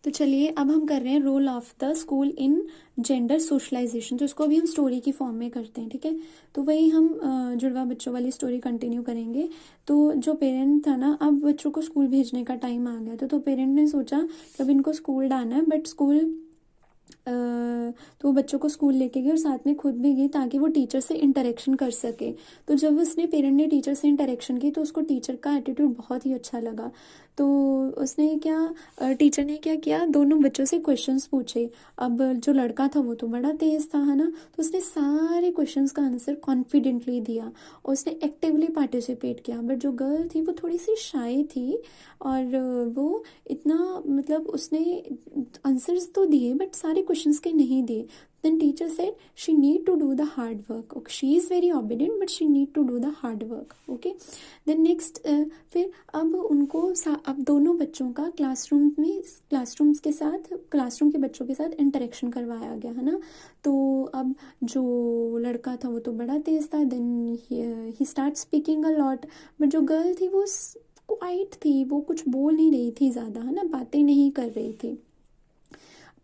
तो चलिए अब हम कर रहे हैं role of the school in gender socialization. तो इसको अभी हम स्टोरी की फॉर्म में करते हैं, ठीक है। तो वही हम जुड़वा बच्चों वाली स्टोरी कंटिन्यू करेंगे। तो जो पेरेंट था ना, अब बच्चों को स्कूल भेजने का टाइम आ गया तो पेरेंट ने सोचा कि अब इनको स्कूल डालना है, बट स्कूल तो वो बच्चों को स्कूल लेके गई और साथ में खुद भी गई ताकि वो टीचर से इंटरेक्शन कर सके। तो जब उसने पेरेंट ने टीचर से इंटरेक्शन की तो उसको टीचर का एटीट्यूड बहुत ही अच्छा लगा। तो उसने क्या टीचर ने क्या किया, दोनों बच्चों से क्वेश्चंस पूछे। अब जो लड़का था वो तो बड़ा तेज था, है ना, तो उसने सारे क्वेश्चंस का आंसर कॉन्फिडेंटली दिया और उसने एक्टिवली पार्टिसिपेट किया। बट जो गर्ल थी वो थोड़ी सी शाय थी और वो इतना मतलब उसने आंसर्स तो दिए बट सारे क्वेश्चंस के नहीं दिए। Then teacher said she need to do the hard work. Okay, she is very obedient but she need to do the hard work. Okay, then next फिर अब उनको अब दोनों बच्चों का क्लासरूम्स के साथ, क्लासरूम के बच्चों के साथ इंटरेक्शन करवाया गया, है ना। तो अब जो लड़का था वो तो बड़ा तेज था, then he start speaking a lot. But जो गर्ल थी वो क्वाइट थी, वो कुछ बोल नहीं रही थी ज़्यादा, है ना, बातें नहीं कर रही थी।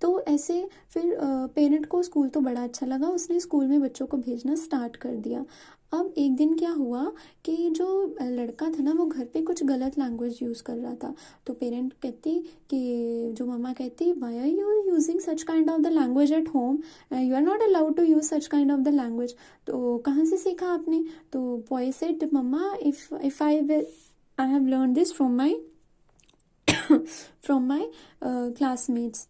तो ऐसे फिर पेरेंट को स्कूल तो बड़ा अच्छा लगा, उसने स्कूल में बच्चों को भेजना स्टार्ट कर दिया। अब एक दिन क्या हुआ कि जो लड़का था ना वो घर पे कुछ गलत लैंग्वेज यूज़ कर रहा था। तो पेरेंट कहती कि जो मम्मा कहती, why are you using such kind of the language at home, you are not allowed to use such kind of the language. तो कहाँ से सीखा आपने? तो boy said, mama if I have learn this from my from my classmates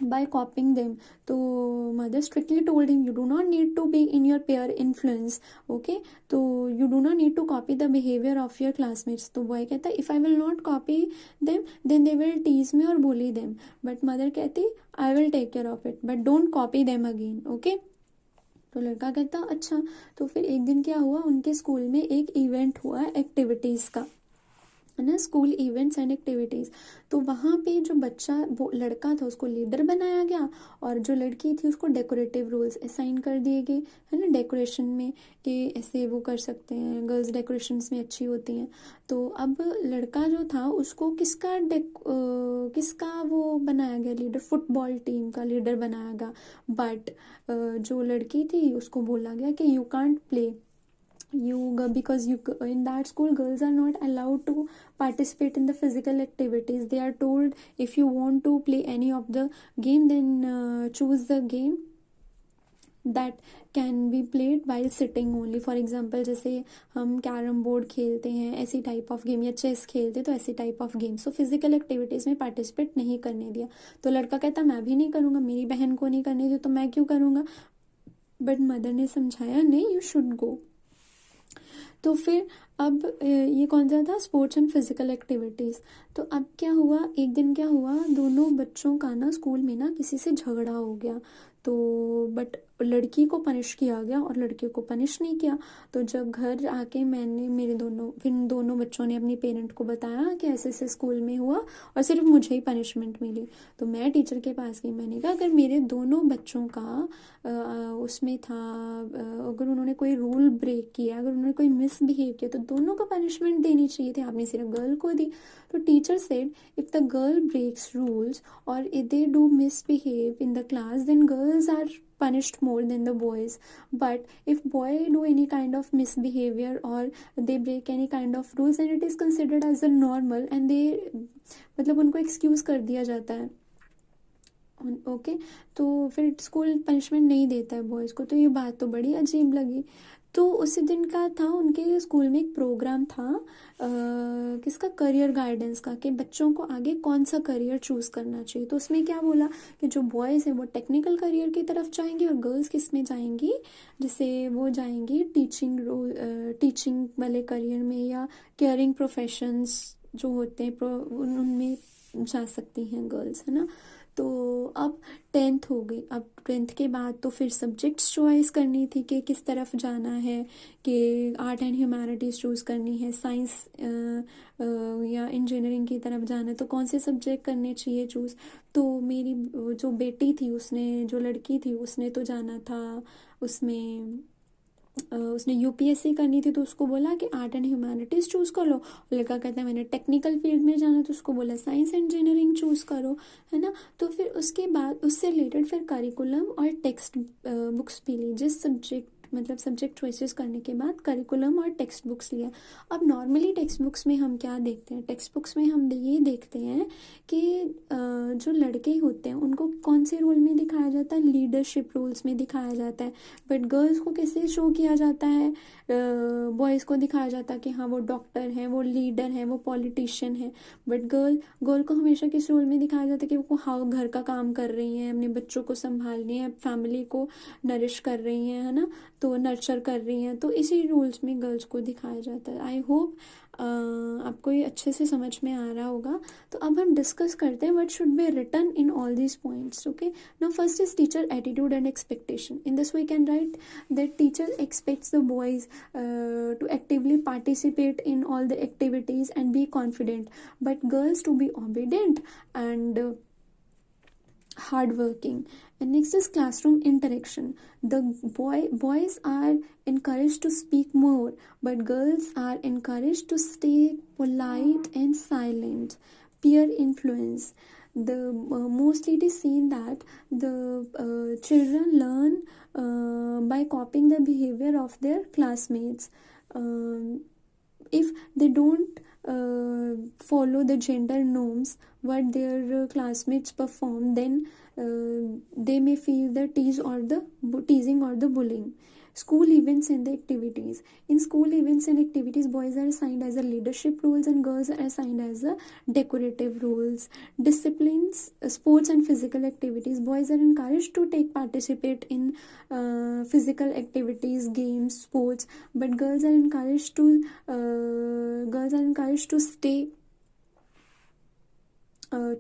by copying them. तो mother strictly told him, you do not need to be in your peer influence. Okay, तो you do not need to copy the behavior of your classmates. तो boy कहता है, if I will not copy them then they will tease me or bully them. But mother कहती, I will take care of it but don't copy them again. Okay, तो लड़का कहता अच्छा। तो फिर एक दिन क्या हुआ, उनके स्कूल में एक इवेंट हुआ एक्टिविटीज़ का, है ना, स्कूल इवेंट्स एंड एक्टिविटीज़। तो वहाँ पे जो बच्चा, वो लड़का था, उसको लीडर बनाया गया और जो लड़की थी उसको डेकोरेटिव रोल्स असाइन कर दिए गए, है ना, डेकोरेशन में कि ऐसे वो कर सकते हैं, गर्ल्स डेकोरेशंस में अच्छी होती हैं। तो अब लड़का जो था उसको किसका वो बनाया गया लीडर, फुटबॉल टीम का लीडर बनाया गया। बट जो लड़की थी उसको बोला गया कि you can't play because you in that school girls are not allowed to participate in the physical activities. They are told if you want to play any of the game then choose the game that can be played while sitting only. For example, जैसे हम carrom board खेलते हैं ऐसी type of game, या chess खेलते तो ऐसी type of game. So physical activities में पार्टिसिपेट नहीं करने दिया। तो लड़का कहता मैं भी नहीं करूँगा, मेरी बहन को नहीं करने दी तो मैं क्यों करूँगा। बट मदर ने समझाया नहीं, यू शुड गो। तो फिर अब ये कौन सा था, स्पोर्ट्स एंड फिजिकल एक्टिविटीज़। तो अब क्या हुआ, एक दिन क्या हुआ, दोनों बच्चों का ना स्कूल में ना किसी से झगड़ा हो गया। तो बट लड़की को पनिश किया गया और लड़के को पनिश नहीं किया। तो जब घर आके फिर दोनों बच्चों ने अपनी पेरेंट को बताया कि ऐसे ऐसे स्कूल में हुआ और सिर्फ मुझे ही पनिशमेंट मिली। तो मैं टीचर के पास गई, मैंने कहा अगर मेरे दोनों बच्चों का उसमें था, अगर उन्होंने कोई रूल ब्रेक किया, अगर उन्होंने कोई मिसबिहेव किया तो दोनों को पनिशमेंट देनी चाहिए थी, आपने सिर्फ गर्ल को दी। तो teacher said if the girl breaks rules और if they do misbehave in the class then girls are punished more than the boys. But if boy do any kind of misbehavior or they break any kind of rules then it is considered as a normal and they मतलब उनको excuse कर दिया जाता है। Okay, तो फिर school punishment नहीं देता है बॉयज़ को। तो ये बात तो बड़ी अजीब लगी। तो उसी दिन का था, उनके स्कूल में एक प्रोग्राम था किसका, करियर गाइडेंस का, कि बच्चों को आगे कौन सा करियर चूज़ करना चाहिए। तो उसमें क्या बोला कि जो बॉयज़ हैं वो टेक्निकल करियर की तरफ जाएंगे और गर्ल्स किस में जाएंगी, जैसे वो जाएंगी टीचिंग वाले करियर में या केयरिंग प्रोफेशंस जो होते हैं उनमें जा सकती हैं गर्ल्स, है ना। तो अब 10th हो गई। अब 10th के बाद तो फिर सब्जेक्ट्स चॉइस करनी थी कि किस तरफ जाना है, कि आर्ट एंड ह्यूमैनिटीज़ चूज़ करनी है, साइंस या इंजीनियरिंग की तरफ जाना है, तो कौन से सब्जेक्ट करने चाहिए चूज़। तो मेरी जो बेटी थी उसने, जो लड़की थी उसने तो जाना था उसमें उसने यूपीएससी करनी थी तो उसको बोला कि आर्ट एंड ह्यूमैनिटीज़ चूज़ कर लो, लड़का कहता है मैंने टेक्निकल फील्ड में जाना, तो उसको बोला साइंस इंजीनियरिंग चूज़ करो, है ना। तो फिर उसके बाद उससे रिलेटेड फिर करिकुलम और टेक्स्ट बुक्स भी ली, जिस सब्जेक्ट मतलब सब्जेक्ट चॉइसेस करने के बाद करिकुलम और टेक्स्ट बुक्स लिया। अब नॉर्मली टेक्स्ट बुक्स में हम क्या देखते हैं, टेक्स्ट बुक्स में हम ये देखते हैं कि जो लड़के होते हैं उनको कौन से रोल में दिखाया जाता है, लीडरशिप रोल्स में दिखाया जाता है। बट गर्ल्स को कैसे शो किया जाता है, बॉयज़ को दिखाया जाता है कि हाँ वो डॉक्टर हैं, वो लीडर हैं, वो पॉलिटिशियन है। बट गर्ल को हमेशा किस रोल में दिखाया जाता है कि वो हाँ घर का काम कर रही हैं, अपने बच्चों को संभाल रही हैं, फैमिली को नरिश कर रही हैं, है ना, तो नर्चर कर रही हैं। तो इसी रोल्स में गर्ल्स को दिखाया जाता है। आई होप आपको ये अच्छे से समझ में आ रहा होगा। तो अब हम डिस्कस करते हैं what should be written in all these points. Okay, now first is teacher attitude and expectation. In this we can write that teacher expects the boys to actively participate in all the activities and be confident, but girls to be obedient and hardworking. And next is classroom interaction. The boys are encouraged to speak more, but girls are encouraged to stay polite and silent. Peer influence. The mostly it is seen that the children learn by copying the behavior of their classmates. If they don't follow the gender norms what their classmates perform, then they may feel the teasing or the bullying. School events and the activities. In school events and activities, boys are assigned as a leadership roles and girls are assigned as a decorative roles. Disciplines, sports and physical activities. Boys are encouraged to participate in physical activities, games, sports, but girls are encouraged to stay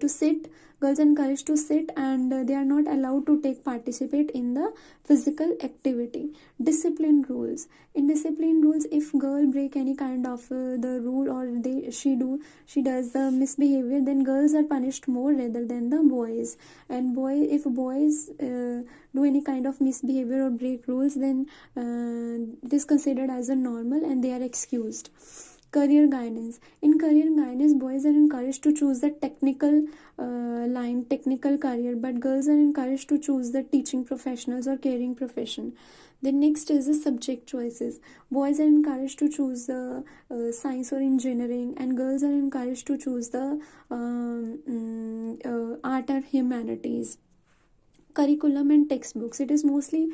to sit. Girls are encouraged to sit and they are not allowed to participate in the physical activity. Discipline rules. In discipline rules, if girl break any kind of the rule or she does the misbehavior, then girls are punished more rather than the boys. And if boys do any kind of misbehavior or break rules, then it is considered as a normal and they are excused. Career guidance. In career guidance, boys are encouraged to choose the technical technical career, but girls are encouraged to choose the teaching professionals or caring profession. Then next is the subject choices. Boys are encouraged to choose the science or engineering, and girls are encouraged to choose the art or humanities. Curriculum and textbooks. It is mostly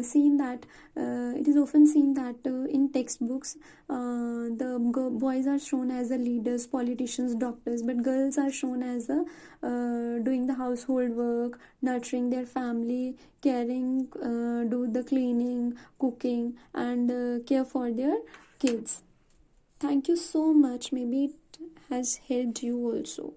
seen that it is often seen that in textbooks the boys are shown as the leaders, politicians, doctors, but girls are shown as the doing the household work, nurturing their family, caring, do the cleaning, cooking, and care for their kids. Thank you so much. Maybe it has helped you also.